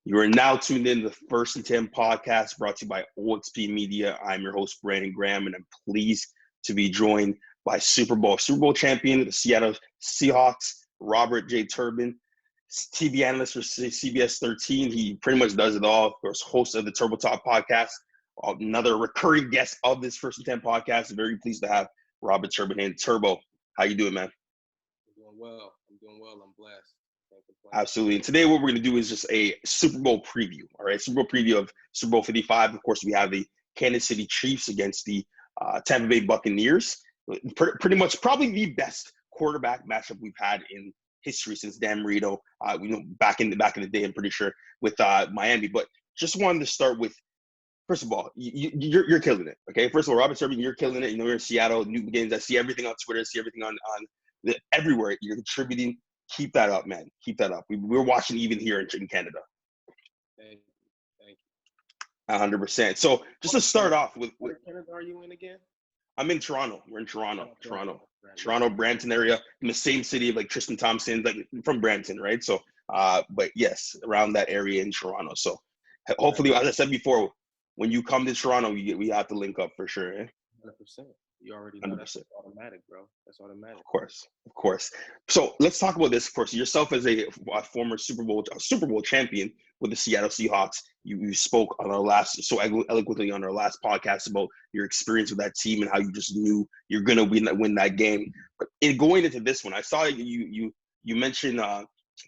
You are now tuned in to the First and 10 podcast brought to you by OXP Media. I'm your host, Brandon Graham, and I'm pleased to be joined by Super Bowl champion, the Seattle Seahawks, Robert J. Turbin, TV analyst for CBS 13. He pretty much does it all. Of course, host of the TurboTalk Podcast, another recurring guest of this First and 10 podcast. Very pleased to have Robert Turbin in. Turbo, how you doing, man? I'm doing well. I'm blessed. Absolutely. And today what we're going to do is just a Super Bowl preview. All right. Super Bowl preview of Super Bowl 55. Of course, we have the Kansas City Chiefs against the Tampa Bay Buccaneers. Pretty much probably the best quarterback matchup we've had in history since Dan Marino, back in the day, I'm pretty sure, with Miami. But just wanted to start with, first of all, you're killing it. Okay. First of all, Robert Turbin, you're killing it. You know, you're in Seattle, new beginnings. I see everything on Twitter, see everything on everywhere. You're contributing. Keep that up, man. Keep that up. We're watching even here in Canada. Thank you. 100%. So just to start off with Where Canada are you in again? I'm in Toronto. We're in Toronto. Toronto, Brampton area, in the same city of like Tristan Thompson, like from Brampton, right? So, but yes, around that area in Toronto. So hopefully, as I said before, when you come to Toronto, we have to link up for sure. 100%. You already know 100%. That's automatic, bro. That's automatic. Of course. So let's talk about this. Of course, yourself as a former Super Bowl champion with the Seattle Seahawks. You spoke on so eloquently on our last podcast about your experience with that team and how you just knew you're gonna win that game. But going into this one, I saw you mentioned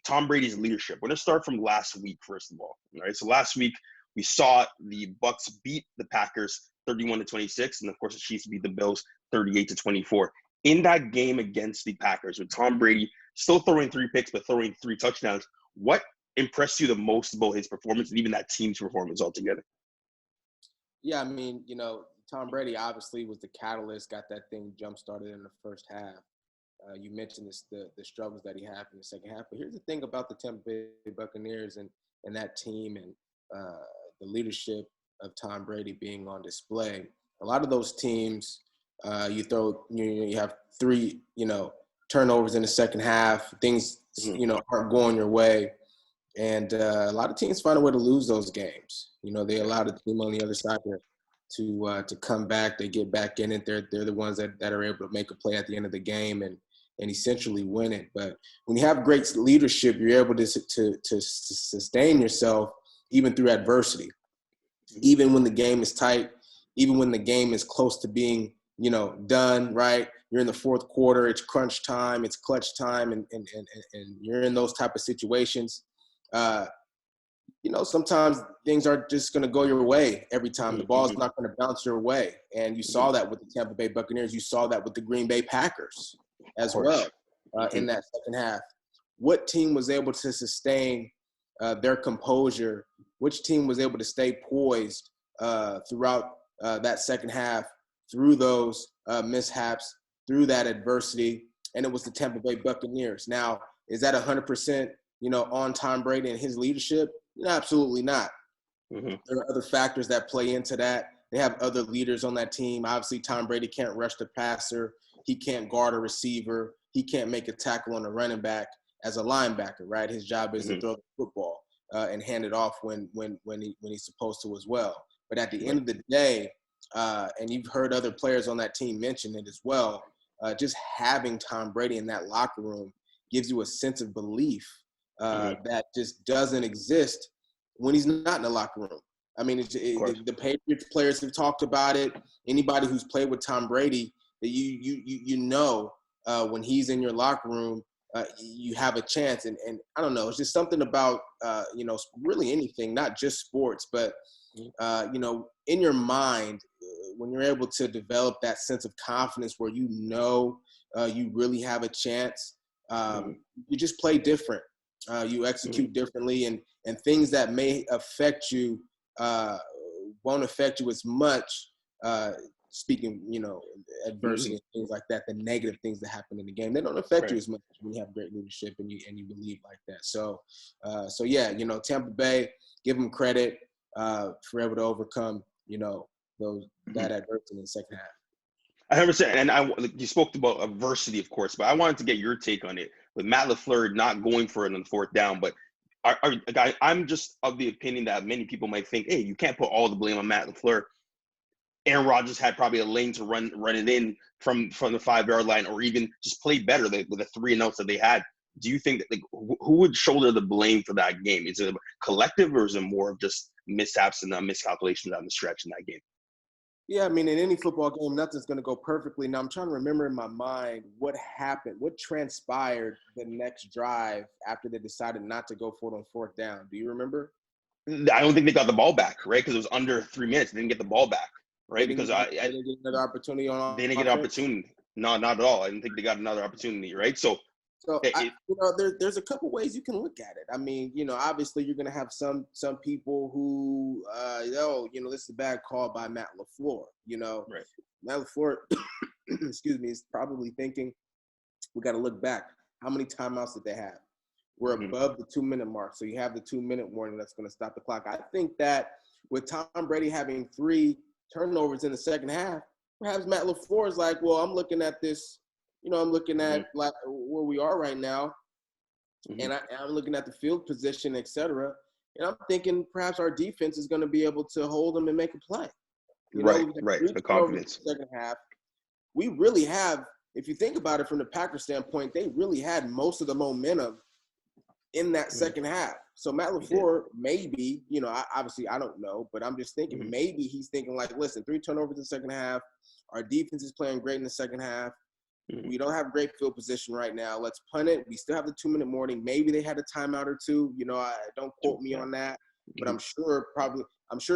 Tom Brady's leadership. We're gonna start from last week, first of all. All right. So last week we saw the Bucs beat the Packers 31-26, and of course the Chiefs beat the Bills 38-24. In that game against the Packers, with Tom Brady still throwing 3 picks but throwing 3 touchdowns, what impressed you the most about his performance and even that team's performance altogether? Yeah, I mean, Tom Brady obviously was the catalyst, got that thing jump-started in the first half. You mentioned the struggles that he had in the second half, but here's the thing about the Tampa Bay Buccaneers and that team and the leadership of Tom Brady being on display. A lot of those teams, you have 3, turnovers in the second half. Things, aren't going your way. And a lot of teams find a way to lose those games. They allow the team on the other side to come back. They get back in it. They're the ones that are able to make a play at the end of the game and essentially win it. But when you have great leadership, you're able to sustain yourself even through adversity. Even when the game is tight, even when the game is close to being, done, right? You're in the fourth quarter, it's crunch time, it's clutch time, and you're in those type of situations. Sometimes things are just going to go your way every time. The ball's not going to bounce your way. And you saw that with the Tampa Bay Buccaneers. You saw that with the Green Bay Packers as well in that second half. What team was able to sustain their composure? Which team was able to stay poised throughout that second half, through those mishaps, through that adversity? And it was the Tampa Bay Buccaneers. Now, is that 100%, on Tom Brady and his leadership? No, absolutely not. There are other factors that play into that. They have other leaders on that team. Obviously, Tom Brady can't rush the passer. He can't guard a receiver. He can't make a tackle on a running back as a linebacker, right? His job is to throw the football and hand it off when he's supposed to as well. But at the end of the day, and you've heard other players on that team mention it as well, just having Tom Brady in that locker room gives you a sense of belief that just doesn't exist when he's not in the locker room. I mean, the Patriots players have talked about it. Anybody who's played with Tom Brady, when he's in your locker room, you have a chance. And I don't know, it's just something about, really anything, not just sports, but, in your mind, when you're able to develop that sense of confidence where you really have a chance, you just play different. You execute differently, and things that may affect you won't affect you as much. Speaking, adversity and things like that, the negative things that happen in the game, they don't affect you as much when you have great leadership and you believe like that. So yeah, Tampa Bay, give them credit for able to overcome, that adversity in the second half. 100%. And you spoke about adversity, of course, but I wanted to get your take on it with Matt LaFleur not going for it on the fourth down, but I'm just of the opinion that many people might think, hey, you can't put all the blame on Matt LaFleur. Aaron Rodgers had probably a lane to run it in from the 5-yard line, or even just play better with the 3 and outs that they had. Do you think that who would shoulder the blame for that game? Is it collective, or is it more of just mishaps and miscalculations on the stretch in that game? Yeah, I mean, in any football game, nothing's going to go perfectly. Now, I'm trying to remember in my mind what happened, what transpired the next drive after they decided not to go for it on 4th down. Do you remember? I don't think they got the ball back, right? Because it was under 3 minutes. They didn't get the ball back, right? Because they didn't get another opportunity on they didn't get an opportunity. No, not at all. I didn't think they got another opportunity, right? So there's a couple ways you can look at it. I mean, obviously you're going to have some people who, this is a bad call by Matt LaFleur. Right. Matt LaFleur, excuse me, is probably thinking, we got to look back. How many timeouts did they have? We're above the 2-minute mark, so you have the 2-minute warning that's going to stop the clock. I think that with Tom Brady having 3 turnovers in the second half, perhaps Matt LaFleur is like, well, I'm looking at this. I'm looking at like where we are right now, and I'm looking at the field position, et cetera, and I'm thinking perhaps our defense is going to be able to hold them and make a play. Right. The confidence. The second half, we really have, if you think about it from the Packers standpoint, they really had most of the momentum in that second half. So Matt LaFleur, maybe, obviously I don't know, but I'm just thinking maybe he's thinking like, listen, 3 turnovers in the second half. Our defense is playing great in the second half. We don't have great field position right now. Let's punt it. We still have the 2-minute warning. Maybe they had a timeout or 2. Don't quote me on that, but I'm sure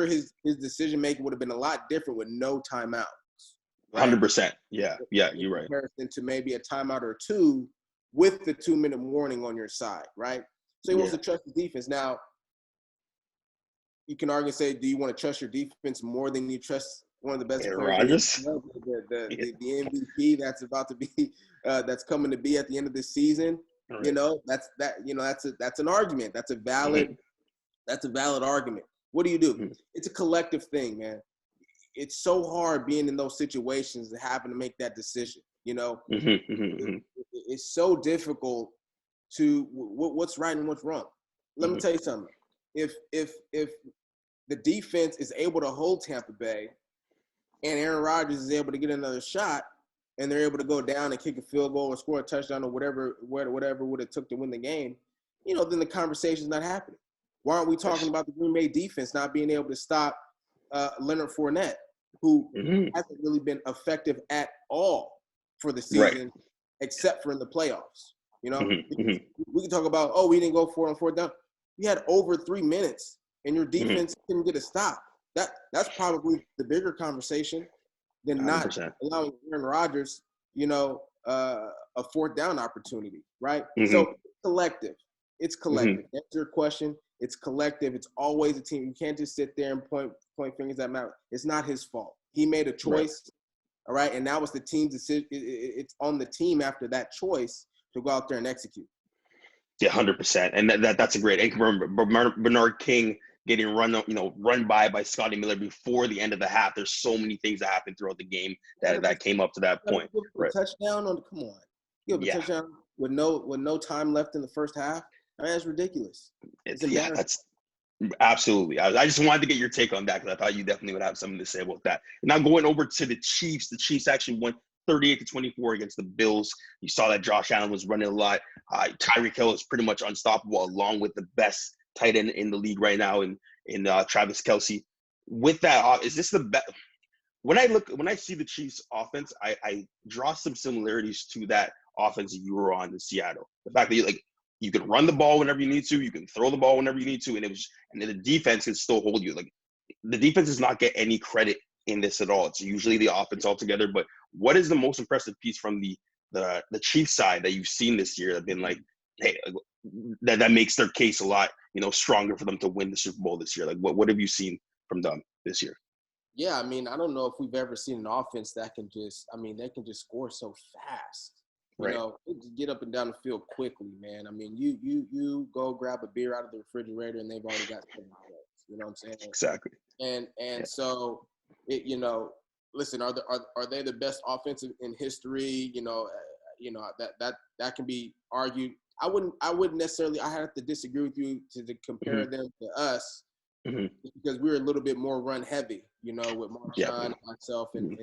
his decision making would have been a lot different with no timeouts. Right? 100%. Yeah, you're right. In comparison to maybe a timeout or 2 with the 2-minute warning on your side, right? So he wants to trust the defense. Now, you can argue and say, do you want to trust your defense more than you trust one of the best players, the MVP that's about to be, that's coming to be at the end of this season? Right. That's an argument. That's a valid argument. What do you do? It's a collective thing, man. It's so hard being in those situations to happen to make that decision. It's so difficult to what's right and what's wrong. Let me tell you something. If the defense is able to hold Tampa Bay, and Aaron Rodgers is able to get another shot, and they're able to go down and kick a field goal or score a touchdown or whatever would have took to win the game, then the conversation's not happening. Why aren't we talking about the Green Bay defense not being able to stop Leonard Fournette, who hasn't really been effective at all for the season, except for in the playoffs? We can talk about, we didn't go for it on 4th down. You had over 3 minutes, and your defense couldn't get a stop. That's probably the bigger conversation than 100%. Not allowing Aaron Rodgers, a 4th down opportunity, right? So collective. It's collective. That's your question. It's collective. It's always a team. You can't just sit there and point fingers at Matt. It's not his fault. He made a choice, all right? And now it's the team's decision. It's on the team after that choice to go out there and execute. Yeah, 100%. And that's a great. And Bernard King getting run by Scotty Miller before the end of the half. There's so many things that happened throughout the game that came up to that point. Touchdown come on. Give a touchdown with no time left in the first half. I mean, that's ridiculous. That's absolutely. I just wanted to get your take on that because I thought you definitely would have something to say about that. And now going over to the Chiefs. The Chiefs actually won 38-24 against the Bills. You saw that Josh Allen was running a lot. Tyreek Hill is pretty much unstoppable, along with the best tight end in the league right now in Travis Kelce. With that, is this the best? When I see the Chiefs offense, I draw some similarities to that offense you were on in Seattle. The fact that you can run the ball whenever you need to, you can throw the ball whenever you need to, and the defense can still hold you. Like, the defense does not get any credit in this at all. It's usually the offense altogether. But what is the most impressive piece from the Chiefs side that you've seen this year that been like, hey, that makes their case a lot, stronger for them to win the Super Bowl this year? Like, what have you seen from them this year? Yeah, I mean, I don't know if we've ever seen an offense that can just score so fast. They just get up and down the field quickly, man. I mean, you go grab a beer out of the refrigerator and they've already got 7 points. You know what I'm saying? Exactly. And so listen, are they the best offensive in history? That can be argued I wouldn't necessarily. I have to disagree with you to compare them to us because we're a little bit more run heavy, with Marshawn, myself, and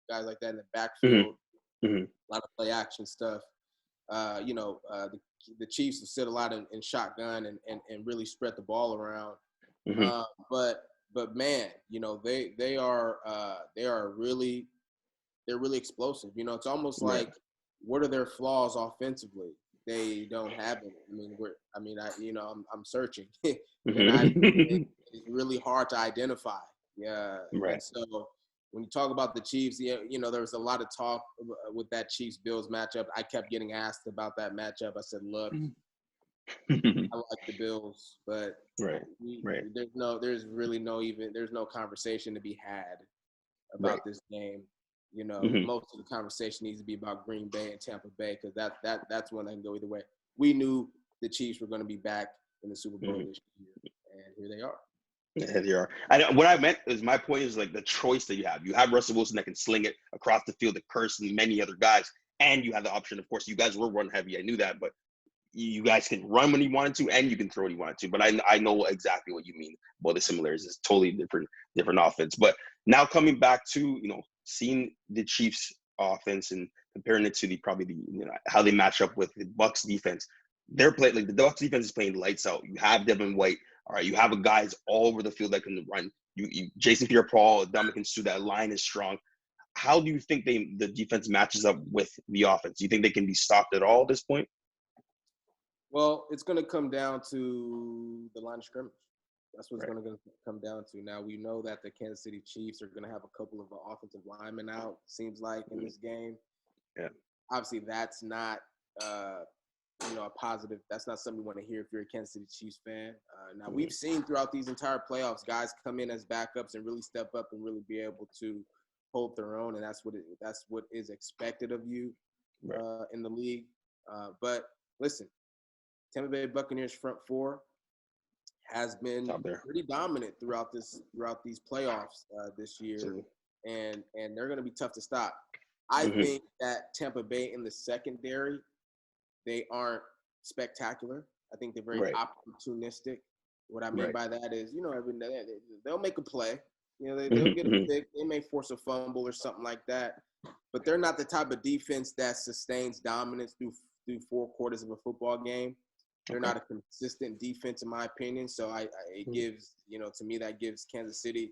guys like that in the backfield. A lot of play action stuff. The Chiefs have sit a lot in shotgun and really spread the ball around. But man, they are really explosive. It's almost like, what are their flaws offensively? They don't have any. I'm searching. It's really hard to identify. Yeah. Right. And so when you talk about the Chiefs, there was a lot of talk with that Chiefs-Bills matchup. I kept getting asked about that matchup. I said, look, I like the Bills, but there's no conversation to be had about this game. Most of the conversation needs to be about Green Bay and Tampa Bay because that's one that can go either way. We knew the Chiefs were going to be back in the Super Bowl this year, and here they are. Yeah, they are. What I meant is my point is like the choice that you have. You have Russell Wilson that can sling it across the field to Curse and many other guys, and you have the option. Of course, you guys were run heavy. I knew that, but you guys can run when you wanted to, and you can throw when you wanted to. But I know exactly what you mean. Well, the similarities is totally different offense. But now coming back to seeing the Chiefs offense and comparing it to how they match up with the Bucs defense. They're playing like the Bucs defense is playing lights out. You have Devin White. All right, you have guys all over the field that can run. You Jason Pierre-Paul, Dominican Sue, that line is strong. How do you think the defense matches up with the offense? Do you think they can be stopped at all at this point? Well, it's going to come down to the line of scrimmage. That's what's going to come down to. Now, we know that the Kansas City Chiefs are going to have a couple of offensive linemen out, seems like, in this game. Yeah. Obviously, that's not a positive. That's not something you want to hear if you're a Kansas City Chiefs fan. Now, we've seen throughout these entire playoffs, guys come in as backups and really step up and really be able to hold their own, and that's what is expected of you in the league. But listen, Tampa Bay Buccaneers front four has been pretty dominant throughout these playoffs this year, and they're going to be tough to stop. I think that Tampa Bay in the secondary, they aren't spectacular. I think they're very opportunistic. What I mean by that is, they'll make a play. They'll get a pick. They may force a fumble or something like that, but they're not the type of defense that sustains dominance through 4 quarters of a football game. They're not a consistent defense, in my opinion. So it gives, to me, that gives Kansas City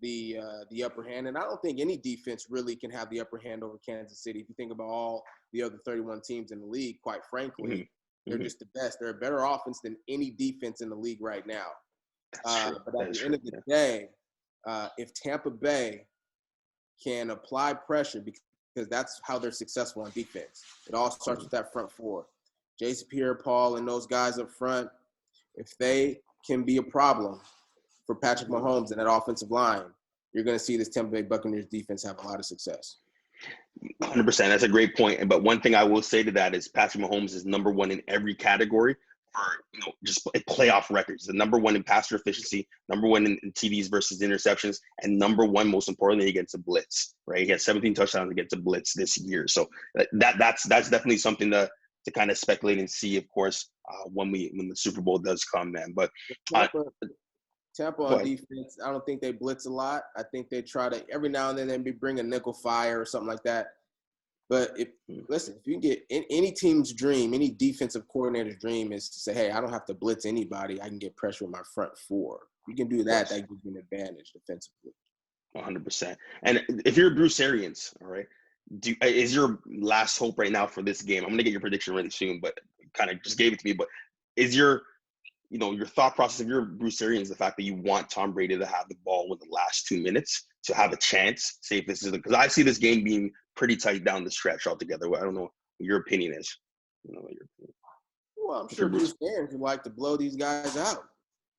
the upper hand. And I don't think any defense really can have the upper hand over Kansas City. If you think about all the other 31 teams in the league, quite frankly, they're just the best. They're a better offense than any defense in the league right now. But at the end of the day, if Tampa Bay can apply pressure, because that's how they're successful on defense. It all starts with that front four. Jason Pierre-Paul and those guys up front, if they can be a problem for Patrick Mahomes and that offensive line, you're going to see this Tampa Bay Buccaneers defense have a lot of success. 100%. That's a great point. But one thing I will say to that is Patrick Mahomes is number one in every category for just playoff records. The number one in passer efficiency, number one in TDs versus interceptions, and number one, most importantly, against a blitz. Right? He has 17 touchdowns against a blitz this year. So that's definitely something to kind of speculate and see, of course, when the Super Bowl does come, man. But Tampa on defense, I don't think they blitz a lot. I think they try to every now and then they bring a nickel fire or something like that. But if you can get any team's dream, any defensive coordinator's dream is to say, hey, I don't have to blitz anybody. I can get pressure with my front four. You can do that. That gives you an advantage defensively. 100%. And if you're Bruce Arians, all right, is your last hope right now for this game? I'm going to get your prediction really soon, but kind of just gave it to me. But is your thought process of your Bruce Arians, the fact that you want Tom Brady to have the ball in the last 2 minutes to have a chance, say if this is because I see this game being pretty tight down the stretch altogether. I don't know what your opinion is. Well, I'm sure Bruce Arians would like to blow these guys out.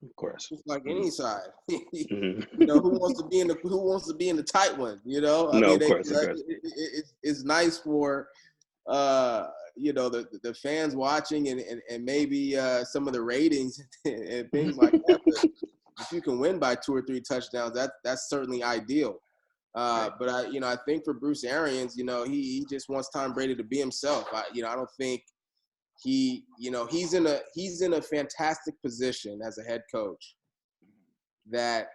Of course, just like any side. Who wants to be in the tight one? Of course. It's nice for the fans watching and maybe some of the ratings and things like that. But if you can win by 2 or 3 touchdowns, that's certainly ideal. But I think for Bruce Arians, he just wants Tom Brady to be himself. I don't think he's in a fantastic position as a head coach that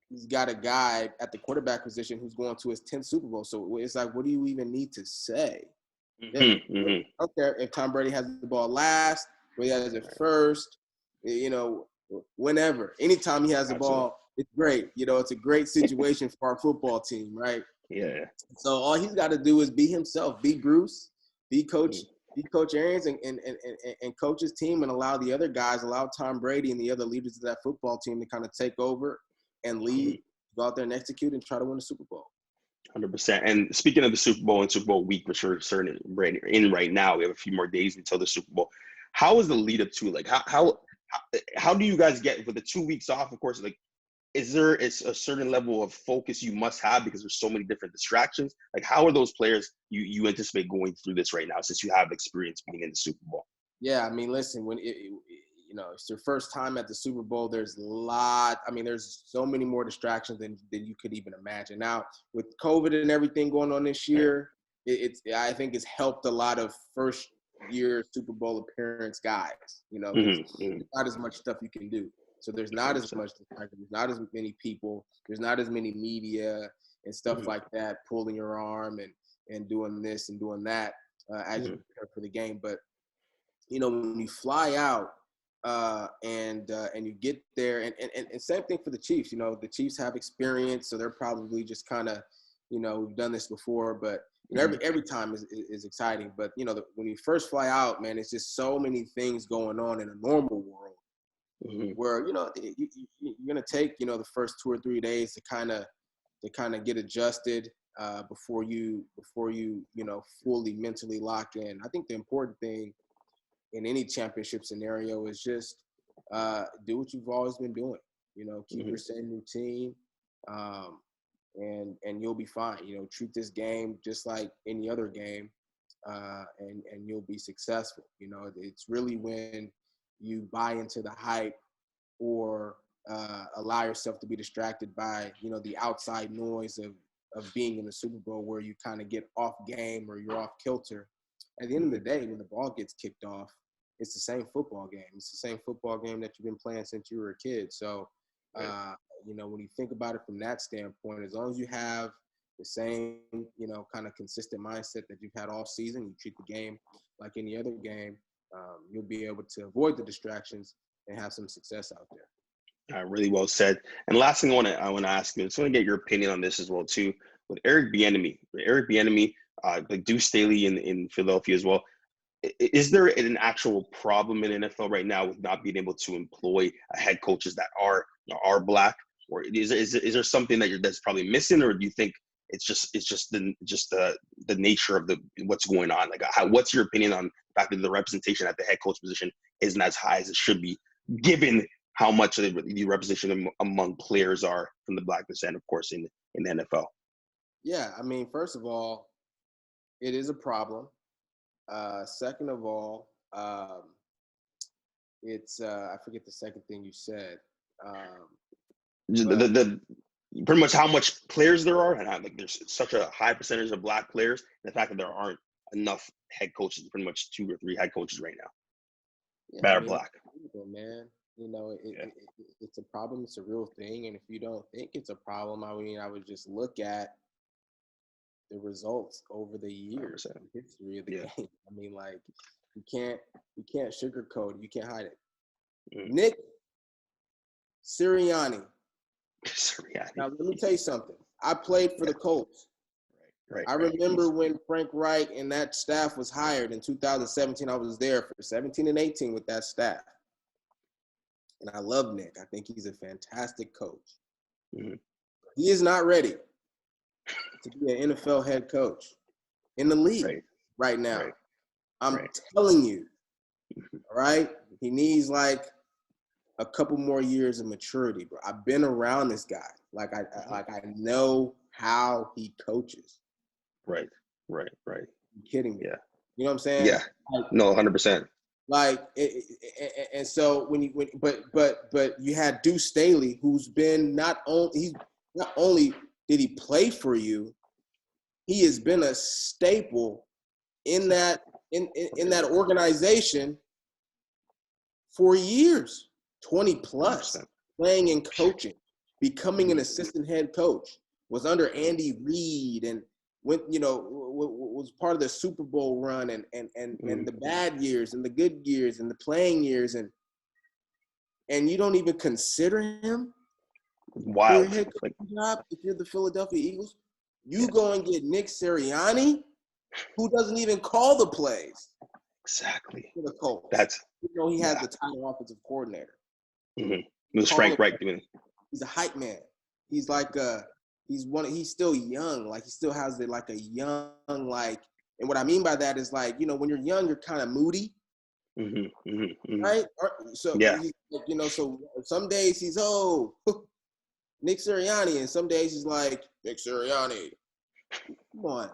he's got a guy at the quarterback position who's going to his 10th Super Bowl. So it's like, what do you even need to say? I don't care if Tom Brady has the ball last, or he has it first, whenever. Anytime he has the ball, it's great. It's a great situation for our football team, right? Yeah. So all he's got to do is be himself, be Bruce, be Coach Arians, and coach his team, and allow Tom Brady and the other leaders of that football team to kind of take over and lead, go out there and execute, and try to win the Super Bowl. 100%. And speaking of the Super Bowl and Super Bowl week, which we're certain in right now, we have a few more days until the Super Bowl. How is the lead up to, like, how do you guys get with the 2 weeks off? Of course, like, is there a certain level of focus you must have because there's so many different distractions? Like, how are those players you anticipate going through this right now, since you have experience being in the Super Bowl? Yeah, I mean, listen, when it's your first time at the Super Bowl, there's so many more distractions than you could even imagine. Now, with COVID and everything going on this year, I think it's helped a lot of first-year Super Bowl appearance guys. There's not as much stuff you can do. So there's not as much distraction. There's not as many people. There's not as many media and stuff like that pulling your arm and doing this and doing that as you prepare for the game. But, when you fly out, and you get there, and same thing for the Chiefs. The Chiefs have experience, so they're probably just kind of, we've done this before, but every time is exciting. But when you first fly out, man, it's just so many things going on in a normal world, where you're gonna take the first 2 or 3 days to kind of get adjusted before you fully mentally lock in. I think the important thing in any championship scenario is just do what you've always been doing. Keep your same routine, and you'll be fine. Treat this game just like any other game, and you'll be successful. It's really when you buy into the hype or allow yourself to be distracted by the outside noise of being in the Super Bowl, where you kind of get off game or you're off kilter. At the end of the day, when the ball gets kicked off, it's the same football game. It's the same football game that you've been playing since you were a kid. So, when you think about it from that standpoint, as long as you have the same, kind of consistent mindset that you've had all season, you treat the game like any other game, you'll be able to avoid the distractions and have some success out there. Really well said. And last thing I want to ask you, I just want to get your opinion on this as well too. With Eric Bieniemy, like Deuce Staley in Philadelphia as well. Is there an actual problem in NFL right now with not being able to employ head coaches that are black, or is there something that's probably missing, or do you think it's just the nature of what's going on? Like, what's your opinion on the fact that the representation at the head coach position isn't as high as it should be, given how much the representation among players are from the black descent, of course, in the NFL? Yeah, I mean, first of all, it is a problem. Second of all, it's I forget the second thing you said. The pretty much how much players there are, and like there's such a high percentage of black players, and the fact that there aren't enough head coaches, pretty much 2 or 3 head coaches right now that are black. Man, it's a problem. It's a real thing, and if you don't think it's a problem, I would just look at the results over the years, the history of the game. I mean, like, you can't sugarcoat it. You can't hide it. Nick Sirianni. Now, let me tell you something. I played for the Colts. I remember when Frank Reich and that staff was hired in 2017. I was there for 17 and 18 with that staff. And I love Nick. I think he's a fantastic coach. He is not ready to be an NFL head coach in the league right now. I'm telling you, all right? He needs like a couple more years of maturity, bro. I've been around this guy. Like I know how he coaches. Right. You're kidding me? Yeah. You know what I'm saying? Yeah. No, 100%. Like, and so but you had Deuce Staley, who's been not only did he play for you, he has been a staple in that in that organization for years, 20 plus, 100%. Playing and coaching, becoming an assistant head coach, was under Andy Reid and went, was part of the Super Bowl run and the bad years and the good years and the playing years, and you don't even consider him for your head coach job if you're the Philadelphia Eagles. You go and get Nick Sirianni, who doesn't even call the plays. Exactly. For the Colts. He has the title offensive coordinator. Mm-hmm. It was Frank Reich doing it. He's a hype man. He's like he's still young. Like he still has a young, like, and what I mean by that is like, when you're young, you're kind of moody. Mm-hmm. Mm-hmm. Mm-hmm. Right? So, so some days he's, Nick Sirianni, and some days he's like, Nick Sirianni. Come on.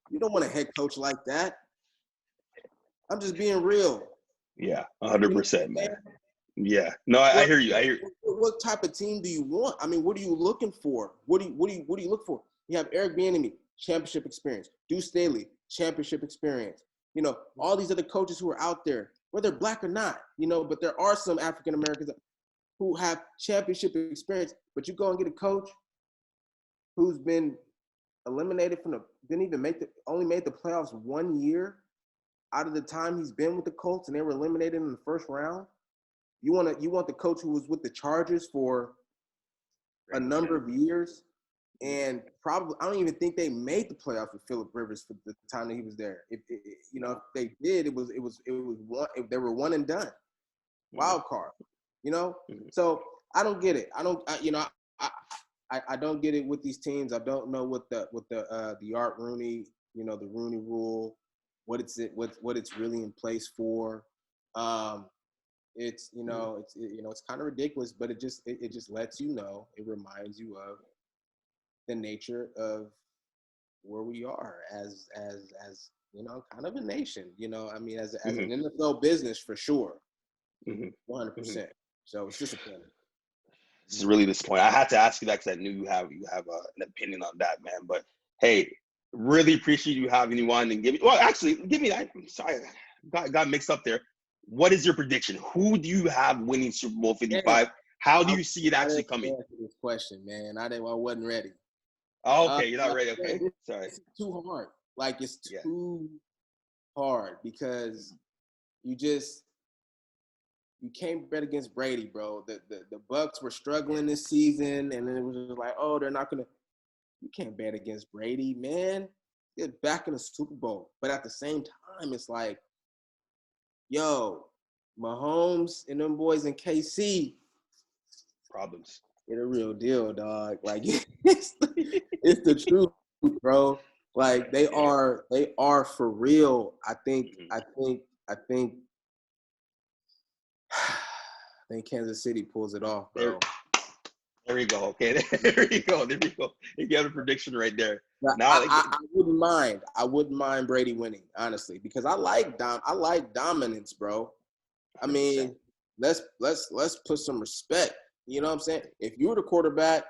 You don't want a head coach like that. I'm just being real. Yeah, 100%, man. Yeah. No, I hear you. What type of team do you want? I mean, what are you looking for? What do you look for? You have Eric Bieniemy, championship experience. Deuce Staley, championship experience. All these other coaches who are out there, whether black or not, but there are some African Americans who have championship experience. But you go and get a coach who's been eliminated only made the playoffs 1 year out of the time he's been with the Colts, and they were eliminated in the first round. You want the coach who was with the Chargers for a number of years, and probably I don't even think they made the playoffs with Phillip Rivers for the time that he was there. If they did, it was one. They were one and done, wild card. So I don't get it. I don't get it with these teams. I don't know what the Art Rooney, the Rooney Rule, what it's really in place for. It's it's kind of ridiculous, but it just lets you know, it reminds you of the nature of where we are as kind of a nation. I mean, as an NFL business for sure, 100%. So it's disappointing. This is really disappointing. I had to ask you that because I knew you have an opinion on that, man. But hey, really appreciate you having you on and give me. I'm sorry, got mixed up there. What is your prediction? Who do you have winning Super Bowl 55? How do you see it actually coming? This question, man, I wasn't ready. Oh, okay, you're not ready. Okay, sorry. It's too hard. Like it's too hard because you can't bet against Brady, bro. The Bucs were struggling this season, and then it was just like, they're not gonna. You can't bet against Brady, man. Get back in the Super Bowl, but at the same time, it's like, yo, Mahomes and them boys in KC. Problems. It's a real deal, dog. Like it's the truth, bro. Like they are for real. I think Kansas City pulls it off, bro. There we go. Okay, there you go. You have a prediction right there. Now, I wouldn't mind. I wouldn't mind Brady winning, honestly, because I like dominance, bro. I mean, let's put some respect. You know what I'm saying? If you were the quarterback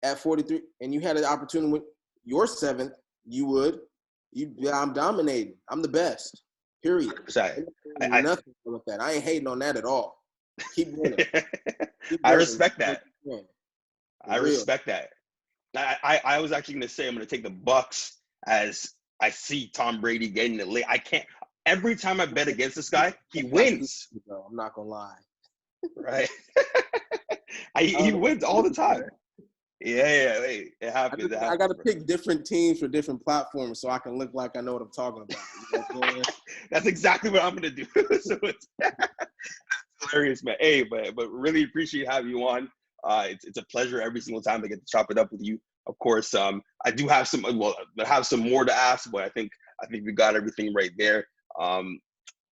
at 43 and you had an opportunity with your seventh, I'm dominating. I'm the best. Period. Nothing with that. I ain't hating on that at all. Keep winning. I respect that. I respect that. I was actually going to say I'm going to take the Bucs as I see Tom Brady getting it late. I can't. Every time I bet against this guy, he wins. I'm not going to lie. Right. He wins all the time. Yeah. Hey, it happens. I got to pick different teams for different platforms so I can look like I know what I'm talking about. You know That's exactly what I'm going to do. So it's hilarious, man. Hey, but really appreciate having you on. It's a pleasure every single time I get to chop it up with you. Of course, I do have some more to ask, but I think we got everything right there.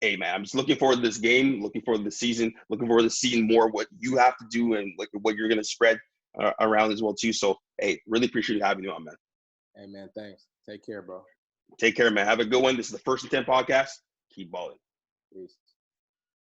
Hey, man, I'm just looking forward to this game, looking forward to the season, looking forward to seeing more what you have to do and like what you're going to spread around as well, too. So, hey, really appreciate having you on, man. Hey, man, thanks. Take care, bro. Take care, man. Have a good one. This is the First and 10 podcast. Keep balling. Peace.